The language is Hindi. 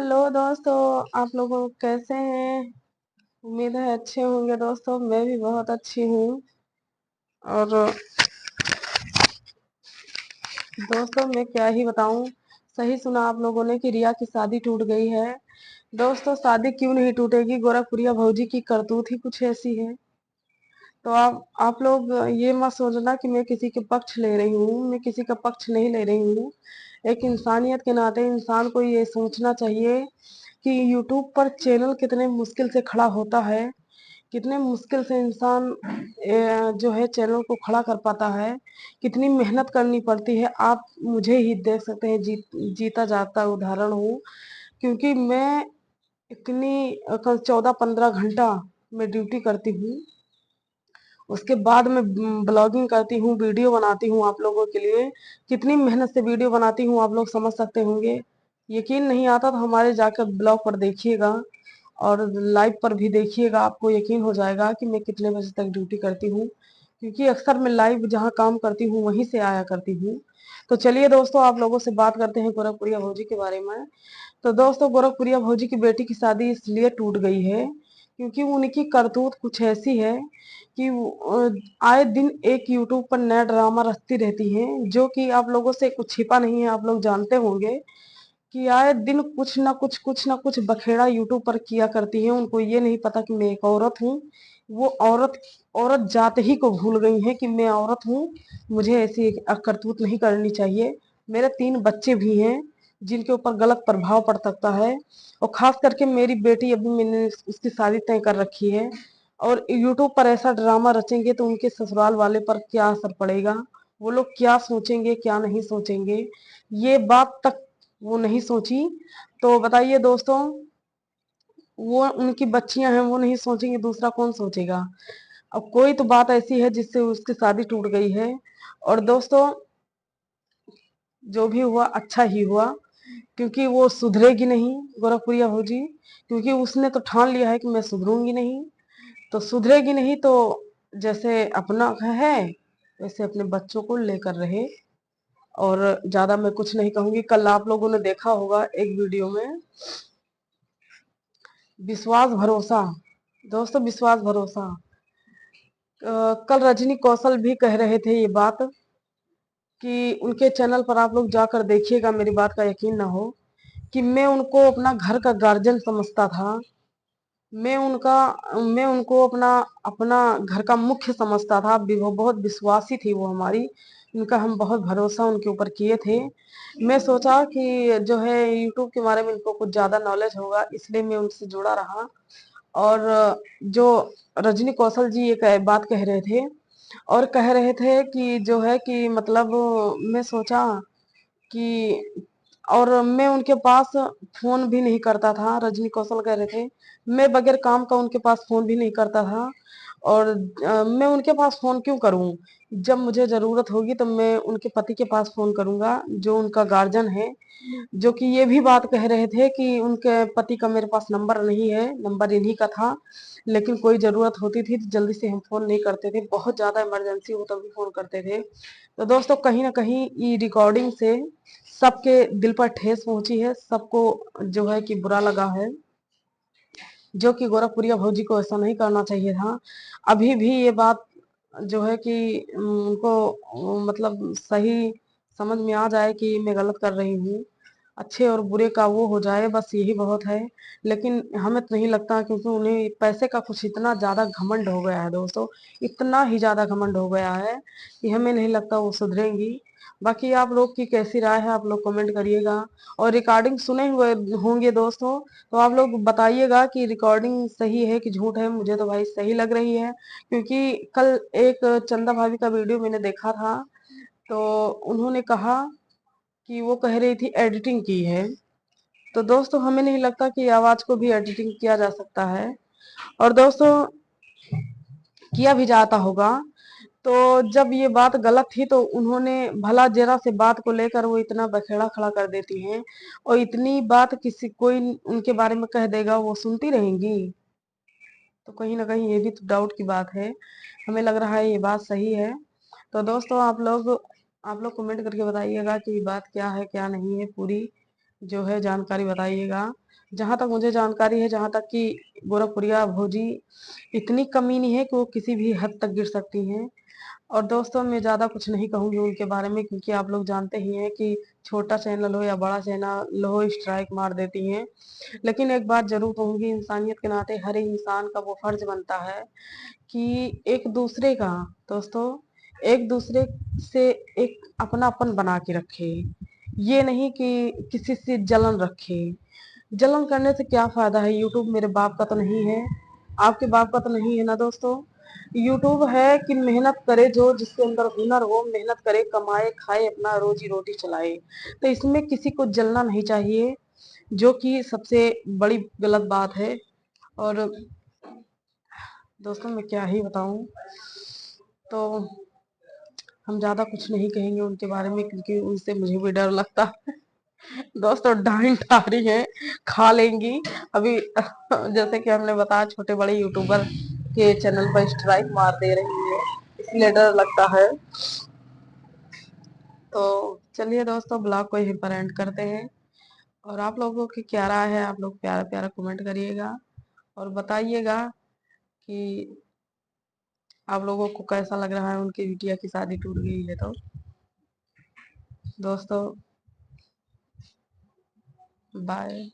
हेलो दोस्तों। आप लोग कैसे हैं? उम्मीद है अच्छे होंगे दोस्तों। मैं भी बहुत अच्छी हूँ। और दोस्तों मैं क्या ही बताऊं। सही सुना आप लोगों ने कि रिया की शादी टूट गई है। दोस्तों शादी क्यों नहीं टूटेगी, गोरखपुरिया भौजी की करतूत ही कुछ ऐसी है। तो आप लोग ये मत सोचना कि मैं किसी के पक्ष ले रही हूँ। मैं किसी का पक्ष नहीं ले रही हूँ। एक इंसानियत के नाते इंसान को ये सोचना चाहिए कि यूट्यूब पर चैनल कितने मुश्किल से खड़ा होता है। कितने मुश्किल से इंसान जो है चैनल को खड़ा कर पाता है। कितनी मेहनत करनी पड़ती है। आप मुझे ही देख सकते हैं, जीता जागता उदाहरण हूँ। क्योंकि मैं इतनी कल 14-15 घंटा मैं ड्यूटी करती हूँ। उसके बाद मैं ब्लॉगिंग करती हूँ, वीडियो बनाती हूँ आप लोगों के लिए। कितनी मेहनत से वीडियो बनाती हूँ आप लोग समझ सकते होंगे। यकीन नहीं आता तो हमारे जाकर ब्लॉग पर देखिएगा और लाइव पर भी देखिएगा, आपको यकीन हो जाएगा कि मैं कितने बजे तक ड्यूटी करती हूँ। क्योंकि अक्सर मैं लाइव जहाँ काम करती हूँ वहीं से आया करती हूँ। तो चलिए दोस्तों, आप लोगों से बात करते हैं गोरखपुरिया भौजी के बारे में। तो दोस्तों गोरखपुरिया भौजी की बेटी की शादी इसलिए टूट गई है क्योंकि उनकी करतूत कुछ ऐसी है कि आए दिन एक यूट्यूब पर नया ड्रामा रचती रहती हैं, जो कि आप लोगों से कुछ छिपा नहीं है। आप लोग जानते होंगे कि आए दिन कुछ ना कुछ बखेड़ा यूट्यूब पर किया करती हैं। उनको ये नहीं पता कि मैं एक औरत हूँ। वो औरत औरत जात ही को भूल गई है कि मैं औरत हूँ। मुझे ऐसी करतूत नहीं करनी चाहिए। मेरे 3 बच्चे भी हैं जिनके ऊपर गलत प्रभाव पड़ सकता है। और खास करके मेरी बेटी, अभी मैंने उसकी शादी तय कर रखी है। और यूट्यूब पर ऐसा ड्रामा रचेंगे तो उनके ससुराल वाले पर क्या असर पड़ेगा। वो लोग क्या सोचेंगे क्या नहीं सोचेंगे, ये बात तक वो नहीं सोची। तो बताइए दोस्तों, वो उनकी बच्चियां हैं, वो नहीं सोचेंगे दूसरा कौन सोचेगा। अब कोई तो बात ऐसी है जिससे उसकी शादी टूट गई है। और दोस्तों जो भी हुआ अच्छा ही हुआ, क्योंकि वो सुधरेगी नहीं गोरखपुरिया भौजी। क्योंकि उसने तो ठान लिया है कि मैं सुधरूंगी नहीं। तो सुधरेगी नहीं तो जैसे अपना है वैसे अपने बच्चों को लेकर रहे। और ज्यादा मैं कुछ नहीं कहूंगी। कल आप लोगों ने देखा होगा एक वीडियो में, विश्वास भरोसा। दोस्तों विश्वास भरोसा, कल रजनी कौशल भी कह रहे थे ये बात कि उनके चैनल पर आप लोग जाकर देखिएगा, मेरी बात का यकीन ना हो, कि मैं उनको अपना घर का गार्जियन समझता था। मैं उनको अपना अपना घर का मुख्य समझता था। वो बहुत विश्वासी थी वो हमारी। उनका हम बहुत भरोसा उनके ऊपर किए थे। मैं सोचा कि जो है यूट्यूब के बारे में इनको कुछ ज्यादा नॉलेज होगा, इसलिए मैं उनसे जुड़ा रहा। और जो रजनी कौशल जी ये बात कह रहे थे, और कह रहे थे कि जो है कि मतलब मैं सोचा कि, और मैं उनके पास फोन भी नहीं करता था। रजनी कौशल कह रहे थे मैं बगैर काम का उनके पास फोन भी नहीं करता था। और मैं उनके पास फोन क्यों करूं, जब मुझे जरूरत होगी तो मैं उनके पति के पास फोन करूंगा जो उनका गार्जियन है। जो कि ये भी बात कह रहे थे कि उनके पति का मेरे पास नंबर नहीं है, नंबर इन्हीं का था। लेकिन कोई जरूरत होती थी तो जल्दी से हम फोन नहीं करते थे, बहुत ज्यादा इमरजेंसी हो तभी फोन करते थे। तो दोस्तों कहीं ना कहीं ये रिकॉर्डिंग से सबके दिल पर ठेस पहुंची है। सबको जो है कि बुरा लगा है, जो कि गोरखपुरिया भौजी को ऐसा नहीं करना चाहिए था। अभी भी ये बात जो है कि उनको मतलब सही समझ में आ जाए कि मैं गलत कर रही हूँ। अच्छे और बुरे का वो हो जाए, बस यही बहुत है। लेकिन हमें तो नहीं लगता, क्योंकि उन्हें पैसे का कुछ इतना ज्यादा घमंड हो गया है दोस्तों। इतना ही ज्यादा घमंड हो गया है कि हमें नहीं लगता वो सुधरेंगी। बाकी आप लोग की कैसी राय है आप लोग कमेंट करिएगा। और रिकॉर्डिंग सुने हुए होंगे दोस्तों, तो आप लोग बताइएगा कि रिकॉर्डिंग सही है कि झूठ है। मुझे तो भाई सही लग रही है, क्योंकि कल एक चंदा भाभी का वीडियो मैंने देखा था। तो उन्होंने कहा कि वो कह रही थी एडिटिंग की है। तो दोस्तों हमें नहीं लगता कि आवाज को भी एडिटिंग किया जा सकता है। और दोस्तों किया भी जाता होगा। तो जब ये बात गलत थी तो उन्होंने भला जरा से बात को लेकर वो इतना बखेड़ा खड़ा कर देती हैं। और इतनी बात किसी कोई उनके बारे में कह देगा, वो सुनती रहेंगी। तो कहीं ना कहीं ये भी तो डाउट की बात है। हमें लग रहा है ये बात सही है। तो दोस्तों आप लोग कमेंट करके बताइएगा कि बात क्या है क्या नहीं है, पूरी जो है जानकारी बताइएगा। जहाँ तक मुझे जानकारी है, जहाँ तक कि गोरखपुरिया भौजी इतनी कमीनी है कि वो किसी भी हद तक गिर सकती हैं। और दोस्तों, मैं ज़्यादा कुछ नहीं कहूँगी उनके बारे में, क्योंकि आप लोग जानते ही हैं कि छोटा चैनल हो या बड़ा चैनल हो, स्ट्राइक मार देती हैं। लेकिन एक बात ज़रूर कहूँगी, इंसानियत के नाते हर एक इंसान का वो फ़र्ज़ बनता है कि एक दूसरे का, दोस्तों, एक दूसरे से एक अपनापन बना के रखे। ये नहीं कि किसी से जलन रखे। जलन करने से क्या फ़ायदा है? यूट्यूब मेरे बाप का तो नहीं है, आपके बाप का तो नहीं है ना दोस्तों। यूट्यूब है कि मेहनत करे, जो जिसके अंदर हुनर हो, मेहनत करे, कमाए, खाए, अपना रोजी रोटी चलाए। तो इसमें किसी को जलना नहीं चाहिए, जो कि सबसे बड़ी गलत बात है। और दोस्तों, मैं क्या ही बताऊं, तो हम ज़्यादा कुछ नहीं कहेंगे उनके बारे में, क्योंकि उनसे मुझे भी डर लगता है। दोस्तों, डांट आ रही है, खा लेंगी अभी। जैसे कि हमने बताया, छोटे बड़े यूट्यूबर के चैनल पर स्ट्राइक मार दे रही है, इसलिए डर लगता है। तो चलिए दोस्तों, ब्लॉग को यहीं पर एंड करते हैं। और आप लोगों की क्या राय है, आप लोग प्यारा प्यारा कमेंट करिएगा और बताइएगा कि आप लोगों को कैसा लग रहा है उनकी बिटिया की शादी टूट गई है तो। दोस्तों, बाय।